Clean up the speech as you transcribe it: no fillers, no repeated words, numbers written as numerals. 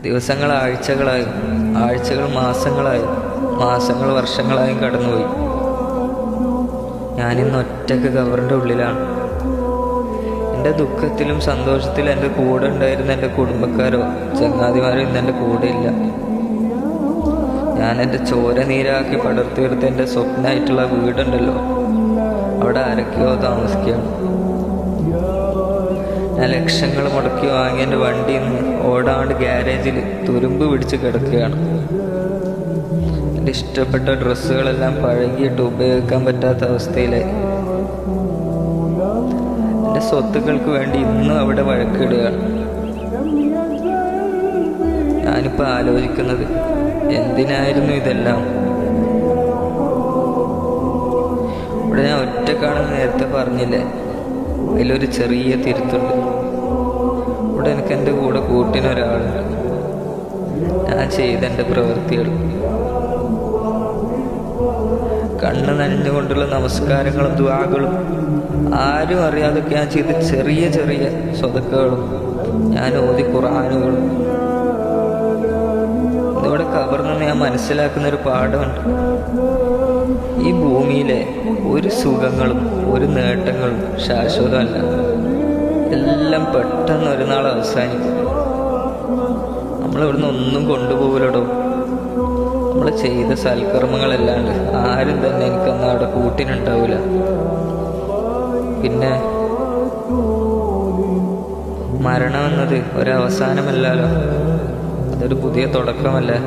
ദിവസങ്ങൾ ആഴ്ചകളായും, ആഴ്ചകൾ മാസങ്ങളായും, മാസങ്ങൾ വർഷങ്ങളായും കടന്നുപോയി. ഞാനിന്ന് ഒറ്റക്ക് കവറിൻ്റെ ഉള്ളിലാണ്. എൻ്റെ ദുഃഖത്തിലും സന്തോഷത്തിലും എൻ്റെ കൂടെ ഉണ്ടായിരുന്ന എൻ്റെ കുടുംബക്കാരോ ചങ്ങാതിമാരോ ഇന്ന് എൻ്റെ കൂടെ ഇല്ല. ഞാൻ എൻ്റെ ചോര നീരാക്കി പടർത്തിയെടുത്ത എൻ്റെ സ്വപ്നമായിട്ടുള്ള വീടുണ്ടല്ലോ, അവിടെ ആരൊക്കെയോ താമസിക്കുകയാണ്. ഞാൻ ലക്ഷങ്ങൾ മുടക്കി വാങ്ങിയ എൻ്റെ വണ്ടിയിൽ നിന്ന് ഓടാണ്ട് ഗ്യാരേജിൽ തുരുമ്പ് പിടിച്ച് കിടക്കുകയാണ്. എൻ്റെ ഇഷ്ടപ്പെട്ട ഡ്രസ്സുകളെല്ലാം പഴകിയിട്ട് ഉപയോഗിക്കാൻ പറ്റാത്ത അവസ്ഥയിലായി. എൻ്റെ സ്വത്തുക്കൾക്ക് വേണ്ടി ഇന്നും അവിടെ വഴക്കിടുകയാണ്. ഞാനിപ്പോൾ ആലോചിക്കുന്നത്, എന്തിനായിരുന്നു ഇതെല്ലാം? ഇവിടെ ഞാൻ ഒറ്റക്കാണെന്ന് നേരത്തെ പറഞ്ഞില്ലേ, അതിലൊരു ചെറിയ തിരുത്തുണ്ട്. ഇവിടെ എനിക്ക് എൻ്റെ കൂടെ കൂട്ടിനൊരാളുണ്ട്. ഞാൻ ചെയ്ത എൻ്റെ പ്രവൃത്തികൾ, കണ്ണ് നനഞ്ഞുകൊണ്ടുള്ള നമസ്കാരങ്ങളും ദുആകളും, ആരും അറിയാതൊക്കെ ഞാൻ ചെയ്ത ചെറിയ ചെറിയ സ്വതക്കകളും, ഞാൻ ഓതി ഖുർആനുകളും. ഇവിടെ കബറിൽ ഞാൻ മനസ്സിലാക്കുന്നൊരു പാഠമുണ്ട്. ഈ ഭൂമിയിലെ ഒരു സുഖങ്ങളും ഒരു നേട്ടങ്ങളും ശാശ്വതമല്ല. എല്ലാം പെട്ടെന്ന് ഒരു നാൾ അവസാനിക്കും. നമ്മളിവിടുന്ന് ഒന്നും കൊണ്ടുപോകലടോ. നമ്മൾ ചെയ്ത സൽക്കർമ്മങ്ങളല്ലാണ്ട് ആരും തന്നെ എനിക്കന്ന് അവിടെ കൂട്ടിനുണ്ടാവില്ല. പിന്നെ മരണമെന്നത് ഒരവസാനമല്ലല്ലോ, അതൊരു പുതിയ തുടക്കമല്ലേ.